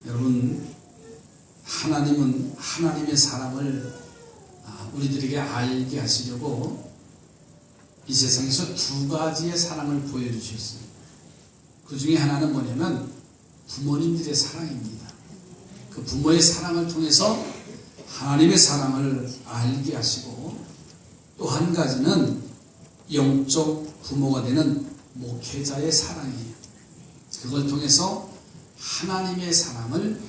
여러분, 하나님은 하나님의 사랑을 우리들에게 알게 하시려고 이 세상에서 두 가지의 사랑을 보여주셨어요. 그 중에 하나는 뭐냐면 부모님들의 사랑입니다. 그 부모의 사랑을 통해서 하나님의 사랑을 알게 하시고, 또 한 가지는 영적 부모가 되는 목회자의 사랑이에요. 그걸 통해서 하나님의 사랑을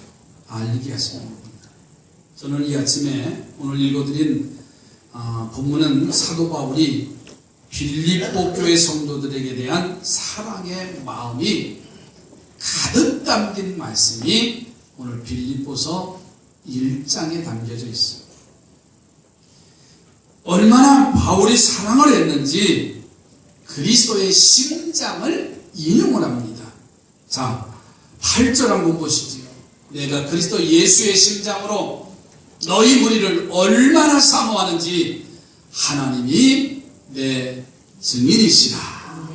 알게 하시는 겁니다. 저는 이 아침에 오늘 읽어드린 본문은 사도 바울이 빌립보 교회 성도들에게 대한 사랑의 마음이 가득 담긴 말씀이 오늘 빌립보서 1장에 담겨져 있어요. 얼마나 바울이 사랑을 했는지 그리스도의 심장을 인용을 합니다. 자, 8절 한번 보시지요. 내가 그리스도 예수의 심장으로 너희 무리를 얼마나 사모하는지 하나님이 내 증인이시라.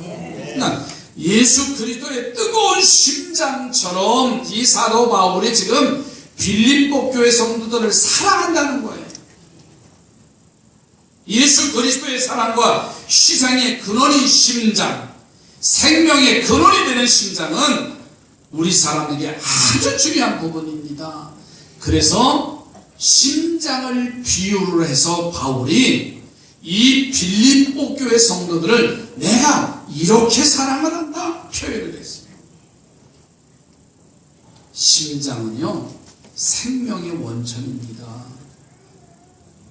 그러니까 예수 그리스도의 뜨거운 심장처럼 이 사도 바울이 지금 빌립보 교회 성도들을 사랑한다는 거예요. 예수 그리스도의 사랑과 희생의 근원인 심장, 생명의 근원이 되는 심장은 우리 사람에게 아주 중요한 부분입니다. 그래서 심장을 비유를 해서 바울이 이 빌립보 교회 성도들을 내가 이렇게 사랑을 한다 표현을 했어요. 심장은요, 생명의 원천입니다.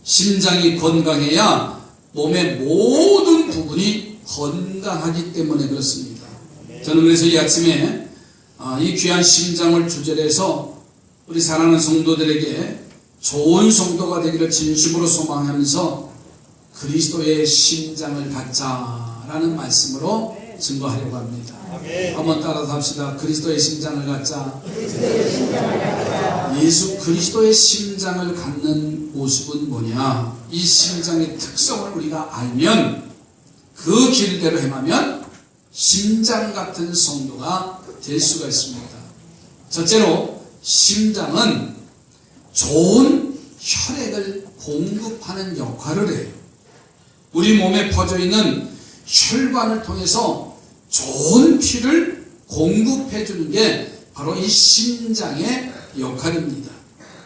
심장이 건강해야 몸의 모든 부분이 건강하기 때문에 그렇습니다. 저는 그래서 이 아침에 이 귀한 심장을 주제로 해서 우리 사랑하는 성도들에게 좋은 성도가 되기를 진심으로 소망하면서 그리스도의 심장을 갖자라는 말씀으로 증거하려고 합니다. 한번 따라서 합시다. 그리스도의 심장을 갖자. 예수 그리스도의 심장을 갖는 모습은 뭐냐? 이 심장의 특성을 우리가 알면 그 길대로 행하면 심장 같은 성도가 될 수가 있습니다. 첫째로, 심장은 좋은 혈액을 공급하는 역할을 해요. 우리 몸에 퍼져 있는 혈관을 통해서 좋은 피를 공급해 주는 게 바로 이 심장의 역할입니다.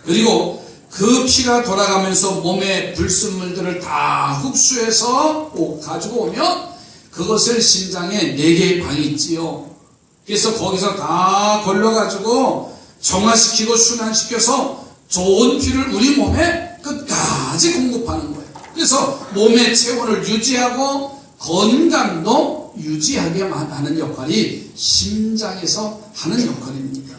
그리고 그 피가 돌아가면서 몸의 불순물들을 다 흡수해서 가지고 오면 그것을 심장에 4개의 방이 있지요. 그래서 거기서 다 걸러가지고 정화시키고 순환시켜서 좋은 피를 우리 몸에 끝까지 공급하는 거예요. 그래서 몸의 체온을 유지하고 건강도 유지하게 하는 역할이 심장에서 하는 역할입니다.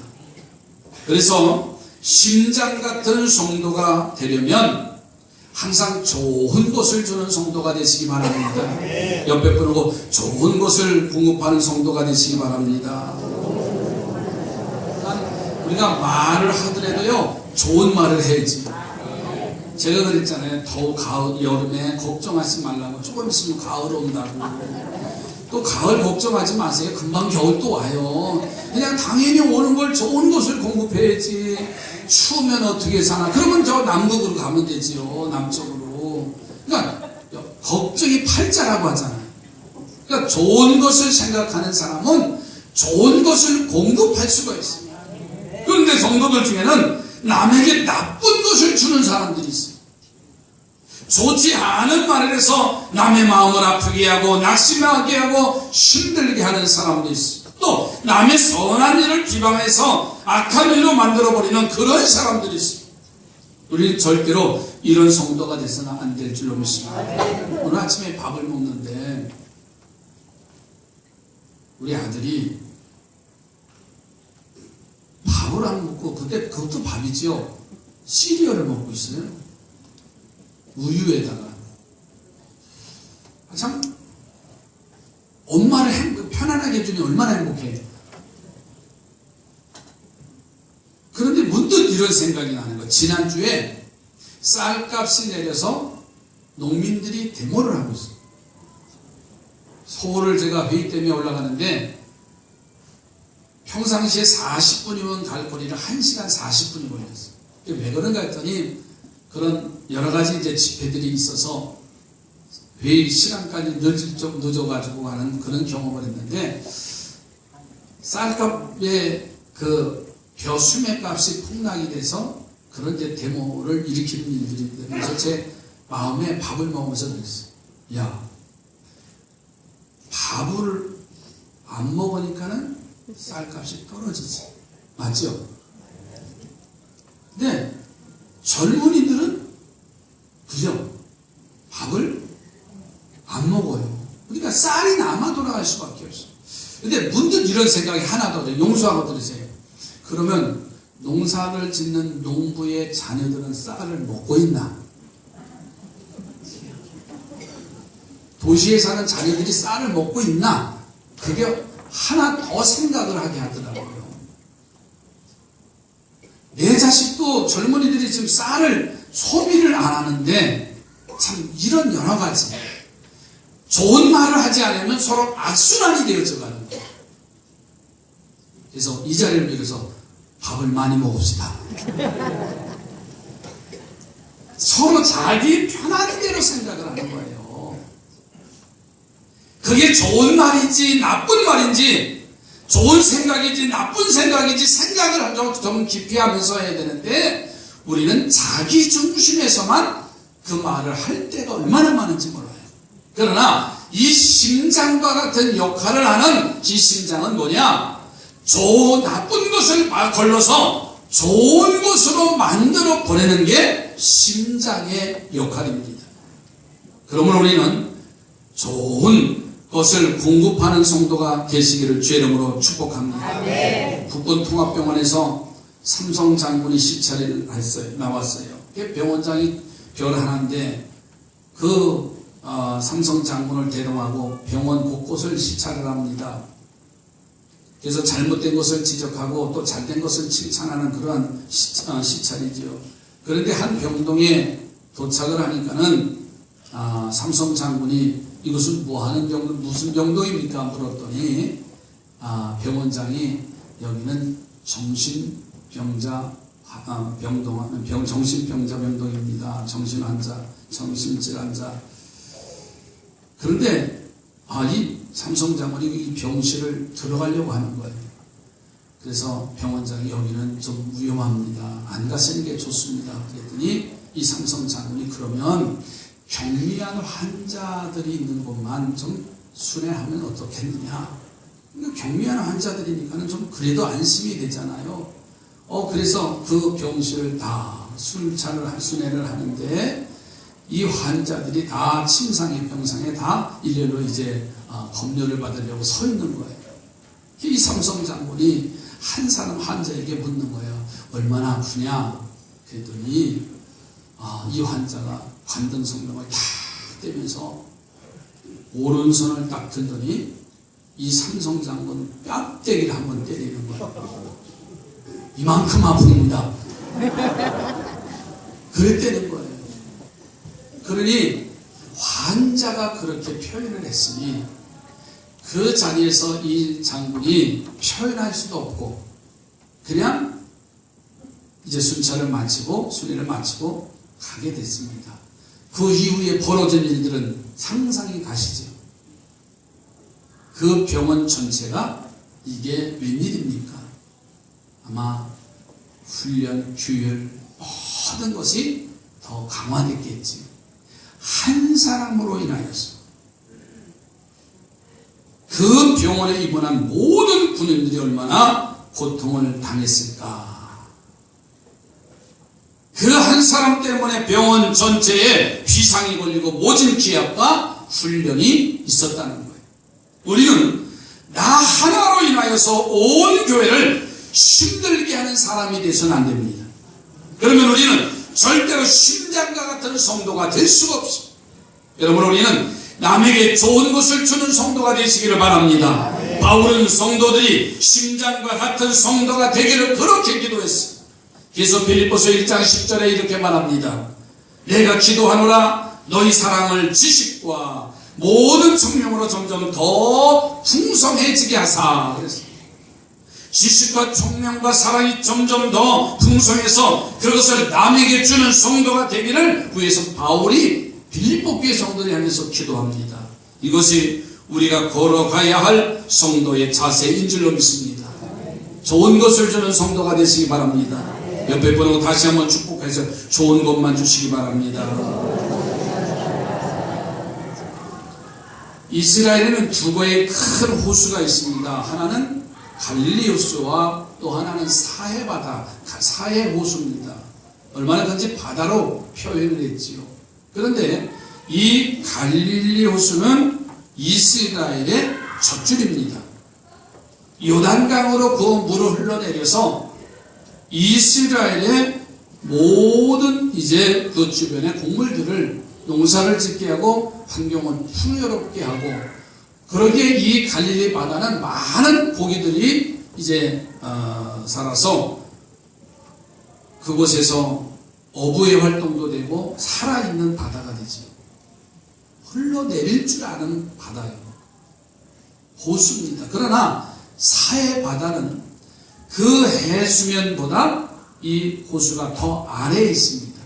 그래서 심장 같은 성도가 되려면 항상 좋은 것을 주는 성도가 되시기 바랍니다. 옆에 분하고 좋은 것을 공급하는 성도가 되시기 바랍니다. 우리가 말을 하더라도요, 좋은 말을 해야지. 제가 그랬잖아요. 더우 가을, 여름에 걱정하지 말라고. 조금 있으면 가을 온다고. 또 가을 걱정하지 마세요. 금방 겨울 또 와요. 그냥 당연히 오는 걸 좋은 것을 공급해야지. 추우면 어떻게 사나. 그러면 저 남극으로 가면 되지요. 남쪽으로. 그러니까 걱정이 팔자라고 하잖아요. 그러니까 좋은 것을 생각하는 사람은 좋은 것을 공급할 수가 있습니다. 그런데 성도들 중에는 남에게 나쁜 것을 주는 사람들이 있어요. 좋지 않은 말을 해서 남의 마음을 아프게 하고 낙심하게 하고 힘들게 하는 사람도 있어요. 또 남의 선한 일을 비방해서 악한 일로 만들어버리는 그런 사람들이 있어요. 우리는 절대로 이런 성도가 돼서는 안 될 줄로 믿습니다. 오늘 아침에 밥을 먹는데 우리 아들이 밥을 안 먹고, 그때 그것도 밥이지요, 시리얼을 먹고 있어요. 우유에다가. 참 엄마를 편안하게 해주니 얼마나 행복해. 그런데 문득 이런 생각이 나는 거예요. 지난주에 쌀값이 내려서 농민들이 데모를 하고 있어요. 서울을 제가 회의 때문에 올라가는데 평상시에 40분이면 갈 거리를 1시간 40분이 걸렸어요. 왜 그런가 했더니 그런 여러 가지 이제 집회들이 있어서 회의 시간까지 늦어가지고 가는 그런 경험을 했는데, 쌀값의 그 벼수매값이 폭락이 돼서 그런 이제 데모를 일으키는 일들이 되면서 제 마음에 밥을 먹으면서 그랬어요. 야, 밥을 안 먹으니까는 쌀값이 떨어지지. 맞죠? 근데 젊은이들은 그죠? 밥을 안 먹어요. 그러니까 쌀이 남아 돌아갈 수밖에 없어요. 근데 문득 이런 생각이 하나 더 들어요. 용서하고 들으세요. 그러면 농사를 짓는 농부의 자녀들은 쌀을 먹고 있나? 도시에 사는 자녀들이 쌀을 먹고 있나? 그게 하나 더 생각을 하게 하더라고요. 내 자식도 젊은이들이 지금 쌀을 소비를 안 하는데, 참 이런 여러 가지 좋은 말을 하지 않으면 서로 악순환이 되어져 가는 거예요. 그래서 이 자리를 빌어서 밥을 많이 먹읍시다. 서로 자기 편한 대로 생각을 하는 거예요. 그게 좋은 말인지 나쁜 말인지, 좋은 생각인지 나쁜 생각인지 생각을 좀 깊이 하면서 해야 되는데, 우리는 자기 중심에서만 그 말을 할 때가 얼마나 많은지 몰라요. 그러나 이 심장과 같은 역할을 하는 이 심장은 뭐냐? 나쁜 것을 걸러서 좋은 것으로 만들어 보내는 게 심장의 역할입니다. 그러므로 우리는 좋은 것을 공급하는 성도가 되시기를 주의 이름으로 축복합니다. 국군통합병원에서 삼성 장군이 시찰을 나왔어요. 병원장이 별 하나인데 그 삼성 장군을 대동하고 병원 곳곳을 시찰을 합니다. 그래서 잘못된 것을 지적하고 또 잘된 것을 칭찬하는 그러한 시찰이지요. 그런데 한 병동에 도착을 하니까는 삼성 장군이 이것은 무슨 병동입니까? 물었더니 병원장이 여기는 정신병자 병동입니다. 정신환자, 정신질환자. 그런데 이 삼성 장군이 이 병실을 들어가려고 하는 거예요. 그래서 병원장이 여기는 좀 위험합니다. 안 가시는 게 좋습니다. 그랬더니 이 삼성 장군이 그러면 경미한 환자들이 있는 곳만 좀 순회하면 어떻겠느냐. 그러니까 경미한 환자들이니까는 좀 그래도 안심이 되잖아요. 그래서 그 병실을 다 순회를 하는데 이 환자들이 다 침상에 병상에 다 일렬로 이제 검열을 받으려고 서 있는 거예요. 이 삼성 장군이 한 사람 환자에게 묻는 거예요. 얼마나 아프냐? 그랬더니 이 환자가 관등성명을 탁 떼면서 오른손을 딱 들더니 이 삼성 장군 뺨때기를 한번 때리는 거예요. 이만큼 아픕니다. 그랬다는 거예요. 그러니 환자가 그렇게 표현을 했으니 그 자리에서 이 장군이 표현할 수도 없고 그냥 이제 순찰을 마치고 순회를 마치고 가게 됐습니다. 그 이후에 벌어진 일들은 상상이 가시죠. 그 병원 전체가 이게 웬일입니까? 아마 훈련, 규율 모든 것이 더 강화됐겠지. 한 사람으로 인하여서 그 병원에 입원한 모든 군인들이 얼마나 고통을 당했을까. 그 한 사람 때문에 병원 전체에 비상이 걸리고 모진 기합과 훈련이 있었다는 거예요. 우리는 나 하나로 인하여서 온 교회를 힘들게 하는 사람이 되서는 안 됩니다. 그러면 우리는 절대로 심장과 같은 성도가 될 수가 없습니다. 여러분, 우리는 남에게 좋은 것을 주는 성도가 되시기를 바랍니다. 바울은 성도들이 심장과 같은 성도가 되기를 그렇게 기도했습니다. 그래서 빌립보서 1장 10절에 이렇게 말합니다. 내가 기도하노라 너희 사랑을 지식과 모든 청명으로 점점 더 풍성해지게 하사. 그랬습니다. 지식과 총명과 사랑이 점점 더 풍성해서 그것을 남에게 주는 성도가 되기를 위해서 바울이 빌립보교회 성도를 향해서 기도합니다. 이것이 우리가 걸어가야 할 성도의 자세인 줄로 믿습니다. 좋은 것을 주는 성도가 되시기 바랍니다. 옆에 분하고 다시 한번 축복해서 좋은 것만 주시기 바랍니다. 이스라엘에는 두 개의 큰 호수가 있습니다. 하나는 갈릴리 호수와 또 하나는 사해바다, 사해호수입니다. 얼마나 큰지 바다로 표현을 했지요. 그런데 이 갈릴리 호수는 이스라엘의 젖줄입니다. 요단강으로 그 물을 흘러내려서 이스라엘의 모든 이제 그 주변의 곡물들을 농사를 짓게 하고 환경을 풍요롭게 하고, 그러기에 이 갈릴리 바다는 많은 고기들이 이제 살아서 그곳에서 어부의 활동도 되고 살아있는 바다가 되지. 흘러내릴 줄 아는 바다예요. 호수입니다. 그러나 사해 바다는 그 해수면보다 이 호수가 더 아래에 있습니다.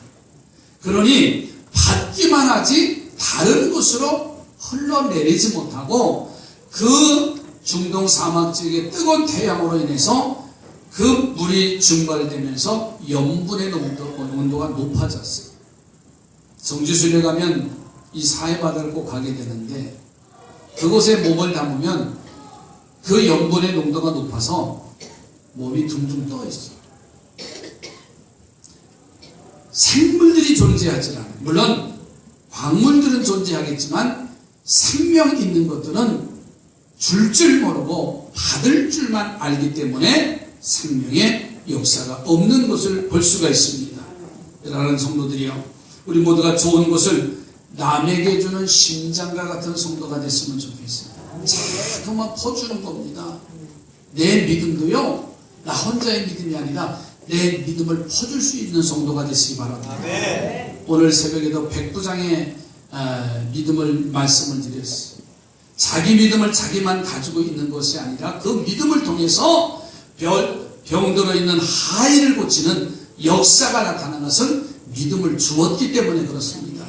그러니 받기만 하지 다른 곳으로 흘러내리지 못하고 그 중동 사막 지역의 뜨거운 태양으로 인해서 그 물이 증발되면서 염분의 온도가 높아졌어요. 성지순례 가면 이 사해바다를 꼭 가게 되는데 그곳에 몸을 담으면 그 염분의 농도가 높아서 몸이 둥둥 떠 있어요. 생물들이 존재하지 않아요. 물론 광물들은 존재하겠지만 생명 있는 것들은 줄 모르고 받을 줄만 알기 때문에 생명의 역사가 없는 것을 볼 수가 있습니다. 여러분 성도들이요, 우리 모두가 좋은 것을 남에게 주는 심장과 같은 성도가 됐으면 좋겠어요. 자꾸만 퍼주는 겁니다. 내 믿음도요, 나 혼자의 믿음이 아니라 내 믿음을 퍼줄 수 있는 성도가 되시기 바랍니다. 오늘 새벽에도 백부장의 믿음을 말씀을 드렸어요. 자기 믿음을 자기만 가지고 있는 것이 아니라 그 믿음을 통해서 병들어 있는 하인을 고치는 역사가 나타나는 것은 믿음을 주었기 때문에 그렇습니다.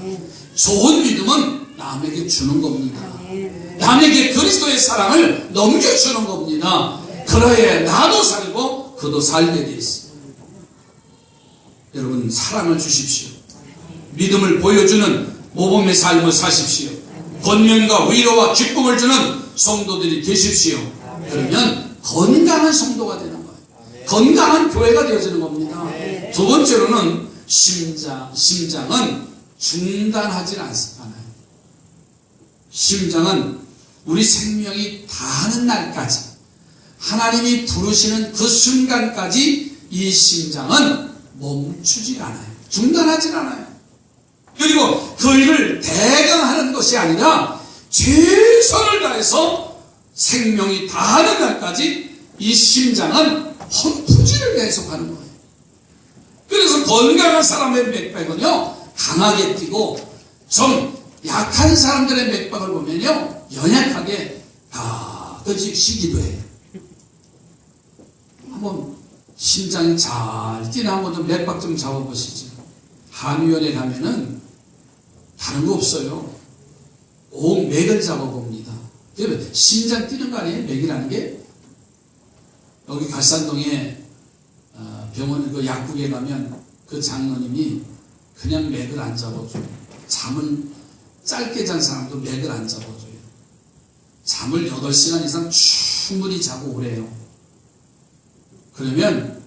좋은 믿음은 남에게 주는 겁니다. 남에게 그리스도의 사랑을 넘겨주는 겁니다. 그러해 나도 살고 그도 살게 돼 있습니다. 여러분 사랑을 주십시오. 믿음을 보여주는 모범의 삶을 사십시오. 권면과 위로와 기쁨을 주는 성도들이 되십시오. 그러면 건강한 성도가 되는 거예요. 건강한 교회가 되어지는 겁니다. 두 번째로는 심장은 중단하지 않아요. 심장은 우리 생명이 다하는 날까지, 하나님이 부르시는 그 순간까지 이 심장은 멈추지 않아요. 중단하지 않아요. 그리고 그 일을 대강하는 것이 아니라 최선을 다해서 생명이 다하는 날까지 이 심장은 펌프질을 계속하는 거예요. 그래서 건강한 사람의 맥박은요 강하게 뛰고, 좀 약한 사람들의 맥박을 보면요 연약하게 가끔씩 쉬기도 해요. 한번 심장이 잘 뛰는 한번 좀 맥박 좀 잡아보시죠. 한의원에 가면은 다른 거 없어요. 꼭 맥을 잡아봅니다. 심장 뛰는 거 아니에요? 맥이라는 게. 여기 갈산동에 병원에 그 약국에 가면 그 장로님이 그냥 맥을 안 잡아줘요. 잠을 짧게 잔 사람도 맥을 안 잡아줘요. 잠을 8시간 이상 충분히 자고 오래요. 그러면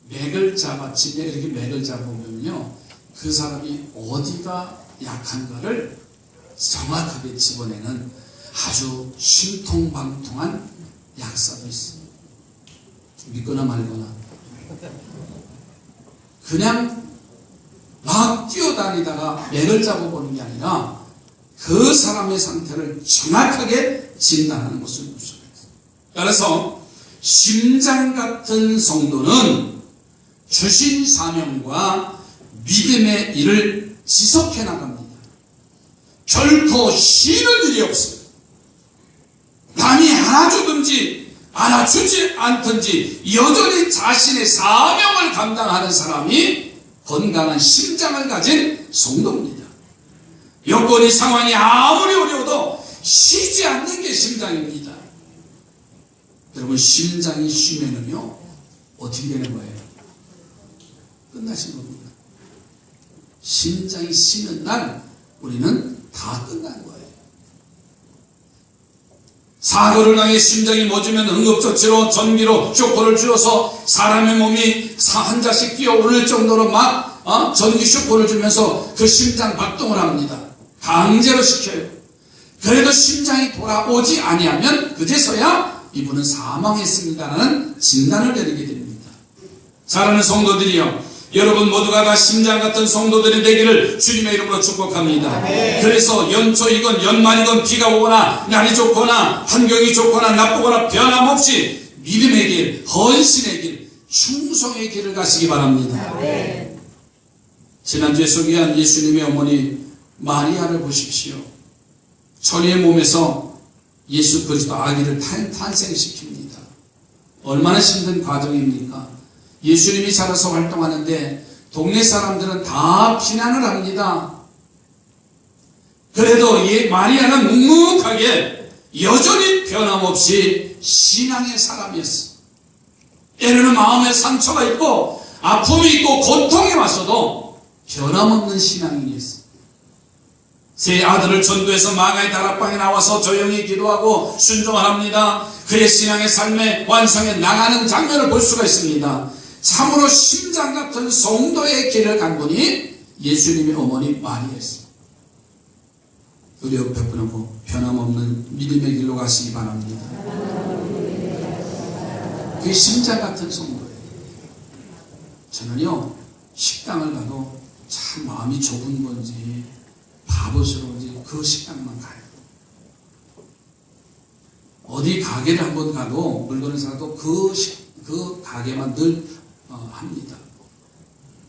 맥을 집에 이렇게 맥을 잡아보면요 그 사람이 어디가 약한가를 정확하게 집어내는 아주 신통방통한 약사도 있습니다. 믿거나 말거나. 그냥 막 뛰어다니다가 맥을 잡아보는 게 아니라 그 사람의 상태를 정확하게 진단하는 것을 볼 수가 있어요. 그래서 심장 같은 성도는 주신 사명과 믿음의 일을 지속해 나갑니다. 결코 쉬는 일이 없어요. 남이 하나 주든지 알아주지 않든지 여전히 자신의 사명을 감당하는 사람이 건강한 심장을 가진 성도입니다. 여건이 상황이 아무리 어려워도 쉬지 않는 게 심장입니다. 여러분, 심장이 쉬면은요 어떻게 되는 거예요? 끝나신 겁니다. 심장이 쉬는 날 우리는 다 끝난 거예요. 사고를 당해 심장이 멎으면 응급처치로 전기로 쇼크를 주어서 사람의 몸이 한 자씩 뛰어오를 정도로 막 전기 쇼크를 주면서 그 심장 박동을 합니다. 강제로 시켜요. 그래도 심장이 돌아오지 아니하면 그제서야 이분은 사망했습니다라는 진단을 내리게 됩니다. 사랑하는 성도들이여, 여러분 모두가 다 심장 같은 성도들이 되기를 주님의 이름으로 축복합니다. 그래서 연초이건 연말이건 비가 오거나 날이 좋거나 환경이 좋거나 나쁘거나 변함없이 믿음의 길, 헌신의 길, 충성의 길을 가시기 바랍니다. 지난주에 소개한 예수님의 어머니 마리아를 보십시오. 처녀의 몸에서 예수 그리스도 아기를 탄생시킵니다. 얼마나 힘든 과정입니까? 예수님이 자라서 활동하는데 동네 사람들은 다 비난을 합니다. 그래도 마리아는 묵묵하게 여전히 변함없이 신앙의 사람이었어요. 때로는 마음에 상처가 있고 아픔이 있고 고통이 왔어도 변함없는 신앙인이었어요. 세 아들을 전도해서 마가의 다락방에 나와서 조용히 기도하고 순종을 합니다. 그의 신앙의 삶의 완성에 나가는 장면을 볼 수가 있습니다. 참으로 심장 같은 성도의 길을 간 분이 예수님의 어머니 마리아였습니다. 우리 옆에 분하고 변함없는 믿음의 길로 가시기 바랍니다. 그게 심장 같은 성도예요. 저는요, 식당을 가도 참 마음이 좁은 건지 바보스러운지 그 식당만 가요. 어디 가게를 한번 가도 물건을 사도 그 가게만 늘 합니다.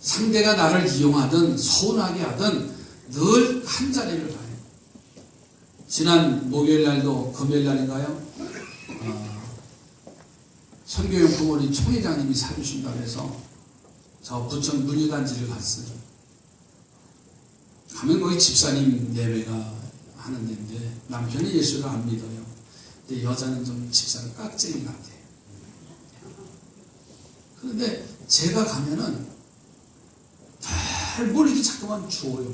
상대가 나를 이용하든 서운하게 하든 늘 한 자리를 가요. 지난 목요일 날도 금요일 날인가요? 선교용품을 우리 총회장님이 사주신다고 해서 저 부천 물류단지를 갔어요. 가면 거기 집사님 내외가 하는 데인데 남편이 예수를 안 믿어요. 근데 여자는 좀 집사가 깍쟁이 같아요. 그런데 제가 가면은 뭘 이렇게 자꾸만 주어요.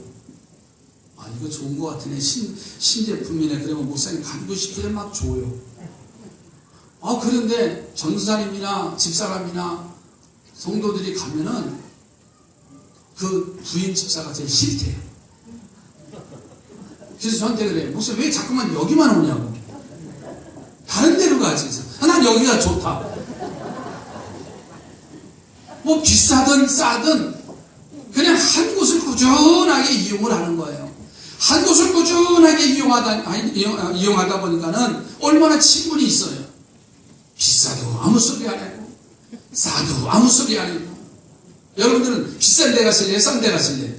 아, 이거 좋은 것 같으네. 신제품이네. 그러면 목사님 가지고 싶게 막 줘요. 아, 그런데 전도사님이나 집사람이나 성도들이 가면은 그 부인 집사가 제일 싫대요. 그래서 저한테 그래. 목사님 왜 자꾸만 여기만 오냐고. 다른 데로 가지. 난 여기가 좋다. 뭐 비싸든 싸든 그냥 한 곳을 꾸준하게 이용을 하는 거예요. 한 곳을 꾸준하게 이용하다 보니까는 얼마나 친분이 있어요. 비싸도 아무 소리 안 하고 싸도 아무 소리 안 하고. 여러분들은 비싼 데 가실래요? 싼 데 가실래요?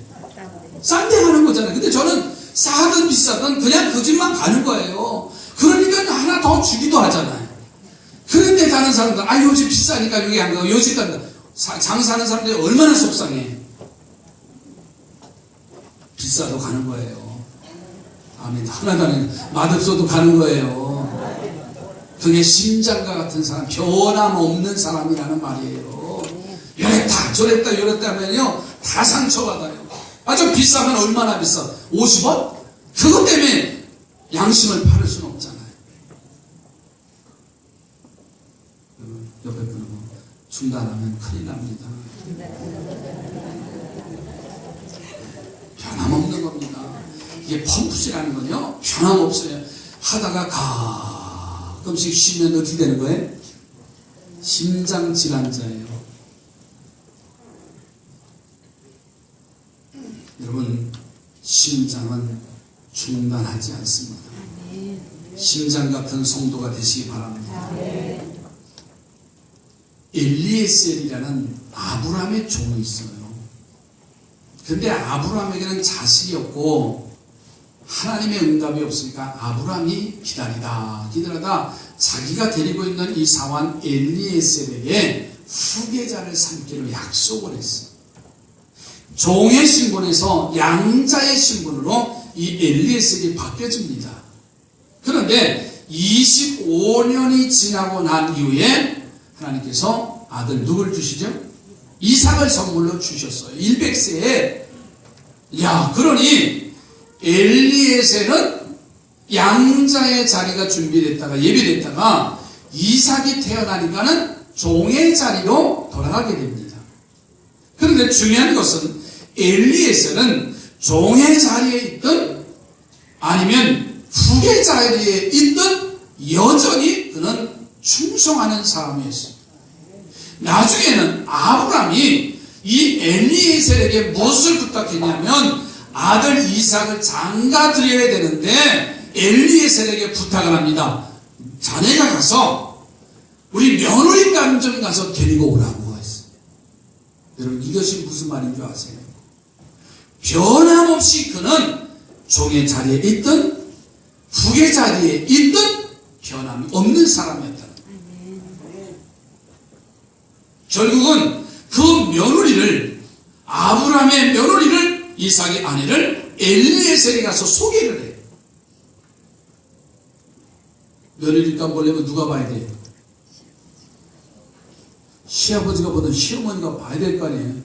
싼 데 가는 거잖아요. 근데 저는 싸든 비싸든 그냥 그 집만 가는 거예요. 그러니까 하나 더 주기도 하잖아요. 그런데 다른 사람들 요 집 비싸니까 여기 안 가고 요 집 간다. 장사하는 사람들이 얼마나 속상해. 비싸도 가는 거예요. 아멘. 하나도 안 해. 맛없어도 가는 거예요. 그게 심장과 같은 사람, 변함없는 사람이라는 말이에요. 이랬다 저랬다 요랬다 하면요 다 상처받아요. 좀 비싸면 얼마나 비싸? 50원? 그것 때문에 양심을 팔을 수는 없잖아요. 옆에 분하고 중단하면 큰일 납니다. 변함없는 겁니다. 이게 펌프질하는 건요 변함없어요. 하다가 가끔씩 쉬면 어떻게 되는 거예요? 심장 질환자예요. 여러분, 심장은 중단하지 않습니다. 심장 같은 성도가 되시기 바랍니다. 엘리에셀이라는 아브라함의 종이 있어요. 근데 아브라함에게는 자식이 없고 하나님의 응답이 없으니까 아브라함이 기다리다 자기가 데리고 있는 이 사환 엘리에셀에게 후계자를 삼기로 약속을 했어요. 종의 신분에서 양자의 신분으로 이 엘리에셀이 바뀌어집니다. 그런데 25년이 지나고 난 이후에 하나님께서 아들 누굴 주시죠? 이삭을 선물로 주셨어요. 100세에. 그러니 엘리에셀은 양자의 자리가 준비됐다가 예비됐다가 이삭이 태어나니까는 종의 자리로 돌아가게 됩니다. 그런데 중요한 것은 엘리에셀은 종의 자리에 있든 아니면 후계 자리에 있든 여전히 그는 충성하는 사람이었습니다. 나중에는 아브라함이 이 엘리에셀에게 무엇을 부탁했냐면 아들 이삭을 장가 드려야 되는데 엘리에셀에게 부탁을 합니다. 자네가 가서 우리 며느리감 좀 가서 데리고 오라고 했어요. 여러분 이것이 무슨 말인 줄 아세요? 변함없이 그는 종의 자리에 있든 후계 자리에 있든 변함이 없는 사람이었다는 거예요. 결국은 그 며느리를 아브라함의 며느리를 이삭의 아내를 엘리에셀에 가서 소개를 해요. 며느리감 보려면 누가 봐야 돼요? 시아버지가 보든 시어머니가 봐야 될 거 아니에요?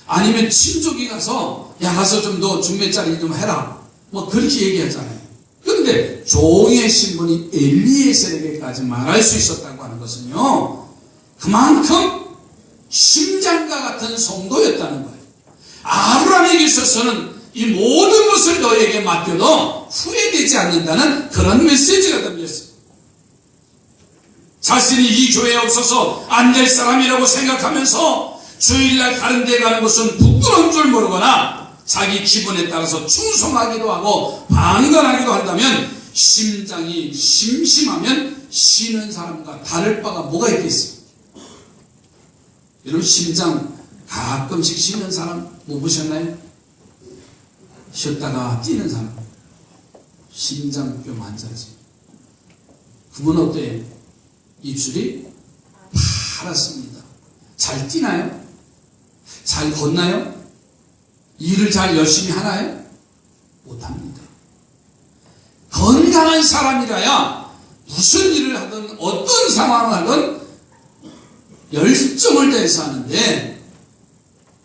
아니면 친족이 가서 가서 좀 더 중매짜리 좀 해라 뭐 그렇게 얘기하잖아요. 그런데 종의 신분이 엘리에셀에게까지 말할 수 있었다고 하는 것은요 그만큼 심장과 같은 성도였다는 거예요. 아브라함에게 있어서는 이 모든 것을 너에게 맡겨도 후회되지 않는다는 그런 메시지가 담겼어요. 자신이 이 교회에 없어서 안 될 사람이라고 생각하면서 주일날 다른 데 가는 것은 부끄러운 줄 모르거나 자기 기분에 따라서 충성하기도 하고 방관하기도 한다면 심장이 심심하면 쉬는 사람과 다를 바가 뭐가 있겠어요? 여러분 심장 가끔씩 쉬는 사람 못 보셨나요? 쉬었다가 뛰는 사람 심장병 환자지. 그분 어때요? 입술이 파랗습니다. 잘 뛰나요? 잘 걷나요? 일을 잘 열심히 하나요? 못합니다. 건강한 사람이라야 무슨 일을 하든 어떤 상황을 하든 열정을 다해서 하는데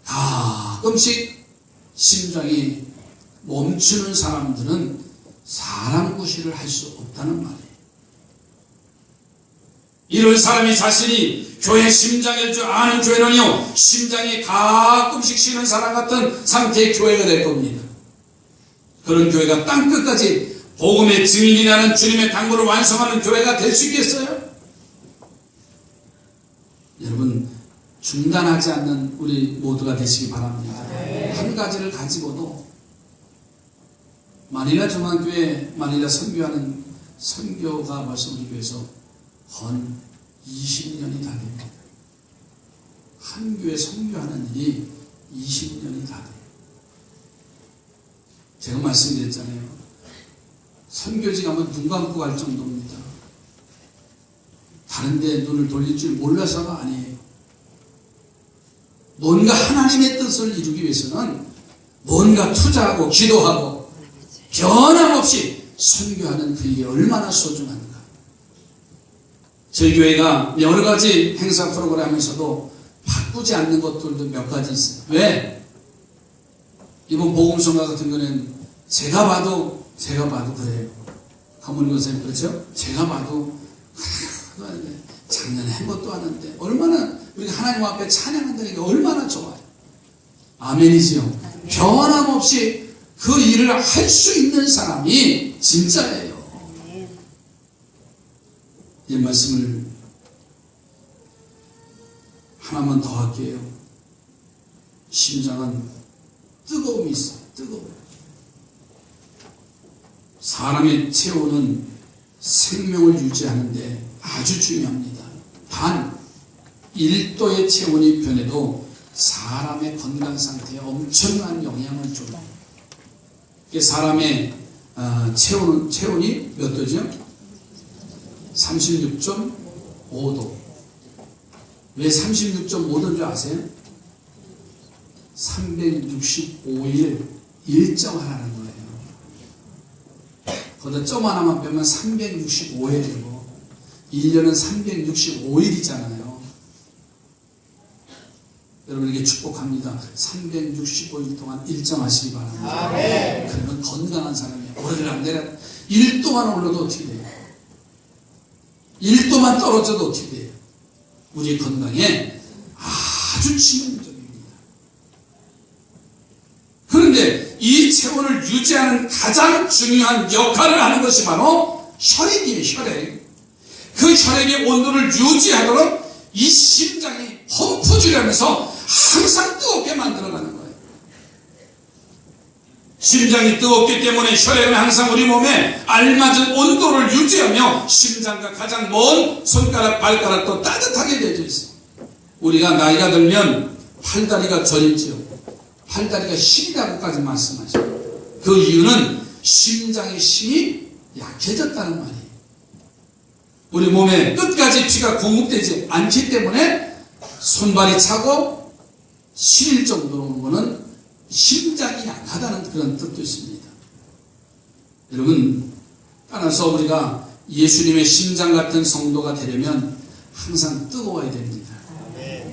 가끔씩 심장이 멈추는 사람들은 사람 구실을 할 수 없다는 말이에요. 이런 사람이 자신이 교회 심장일 줄 아는 교회는요 심장이 가끔씩 쉬는 사람 같은 상태의 교회가 될 겁니다. 그런 교회가 땅끝까지 복음의 증인이 나는 주님의 당부를 완성하는 교회가 될 수 있겠어요? 여러분 중단하지 않는 우리 모두가 되시기 바랍니다. 한 가지를 가지고도 마닐라 중앙교회 마닐라 선교하는 선교가 벌써 우리 교회에서 건 20년이 다 됩니다. 한 교회 선교하는 일이 20년이 다 돼요. 제가 말씀드렸잖아요. 선교지 가면 눈 감고 갈 정도입니다. 다른 데 눈을 돌릴 줄 몰라서가 아니에요. 뭔가 하나님의 뜻을 이루기 위해서는 뭔가 투자하고 기도하고 변함없이 선교하는 그 일이 얼마나 소중한가. 저희 교회가 여러 가지 행사 프로그램에서도 바꾸지 않는 것들도 몇 가지 있어요. 왜? 이번 복음성가 같은 거는 제가 봐도 그래요. 가모님 선생님 그렇죠? 제가 봐도 작년에 한 것도 하는데 얼마나 우리가 하나님 앞에 찬양한다는 게 얼마나 좋아요. 아멘이지요. 변함없이 그 일을 할 수 있는 사람이 진짜예요. 이 말씀을 하나만 더 할게요. 심장은 뜨거움이 있어요. 뜨거움. 사람의 체온은 생명을 유지하는데 아주 중요합니다. 단 1도의 체온이 변해도 사람의 건강 상태에 엄청난 영향을 줘요. 사람의 체온이 몇 도죠? 36.5도. 왜 36.5도인 줄 아세요? 365일 일정하라는 거예요. 거기다 점 하나만 빼면 365일이고 1년은 365일이잖아요. 여러분에게 축복합니다. 365일 동안 일정하시기 바랍니다. 아멘. 그러면 건강한 사람이에요. 오늘날 내가 1도만 올라도 어떻게 돼요? 1도만 떨어져도 어떻게 돼요? 우리 건강에 아주 치명적입니다. 그런데 이 체온을 유지하는 가장 중요한 역할을 하는 것이 바로 혈액이에요. 혈액. 그 혈액의 온도를 유지하도록 이 심장이 펌프질하면서 항상 뜨겁게 만들어가는 거예요. 심장이 뜨겁기 때문에 혈액은 항상 우리 몸에 알맞은 온도를 유지하며 심장과 가장 먼 손가락, 발가락도 따뜻하게 되어 있어요. 우리가 나이가 들면 팔다리가 저리지요. 팔다리가 시리다고까지 말씀하죠. 그 이유는 심장의 힘이 약해졌다는 말이에요. 우리 몸에 끝까지 피가 공급되지 않기 때문에 손발이 차고 시릴 정도로 오는 것은 심장이 약하다는 그런 뜻도 있습니다. 여러분, 따라서 우리가 예수님의 심장 같은 성도가 되려면 항상 뜨거워야 됩니다.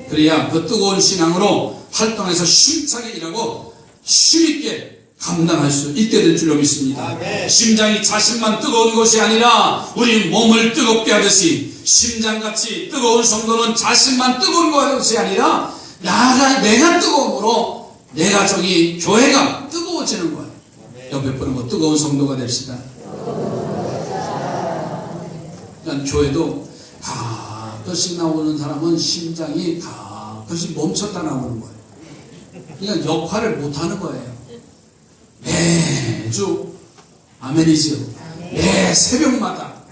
그래야 그 뜨거운 신앙으로 활동해서 힘차게 일하고 힘있게 감당할 수 있게 될 줄로 믿습니다. 아멘. 심장이 자신만 뜨거운 것이 아니라 우리 몸을 뜨겁게 하듯이 심장같이 뜨거운 성도는 자신만 뜨거운 것이 아니라 내가 뜨거움으로 내 가정이 교회가 뜨거워지는 거예요. 아멘. 옆에 분하고 뜨거운 성도가 됩시다. 그러니까 교회도 가끔씩 나오는 사람은 심장이 가끔씩 멈췄다 나오는 거예요. 그러니까 역할을 못하는 거예요. 매주 아멘이죠. 매 새벽마다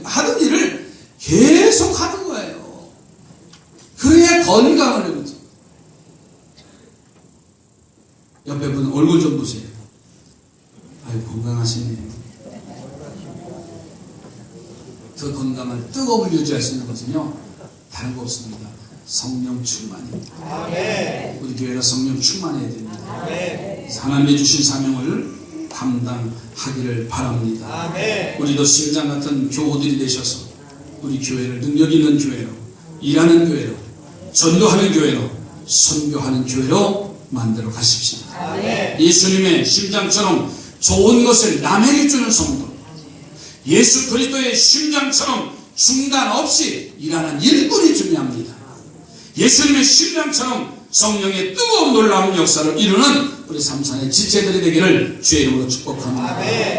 하는 일을 계속 하는 거예요. 그래야 건강을 해보죠. 옆에 분 얼굴 좀 보세요. 아유, 건강하시네요. 그 건강을 뜨거움을 유지할 수 있는 것은요, 다른 거 없습니다. 성령 충만입니다. 아멘. 우리 교회가 성령 충만해야 됩니다. 아멘. 하나님의 주신 사명을 감당하기를 바랍니다. 아멘. 우리도 심장 같은 교우들이 되셔서 우리 교회를 능력 있는 교회로, 일하는 교회로, 전도하는 교회로, 선교하는 교회로 만들어 가십시다. 아멘. 예수님의 심장처럼 좋은 것을 남에게 주는 성도, 예수 그리스도의 심장처럼 중단 없이 일하는 일꾼이 중요합니다. 예수님의 심장처럼 성령의 뜨거운 놀라운 역사를 이루는 우리 삼산의 지체들이 되기를 주의 이름으로 축복합니다. 아멘.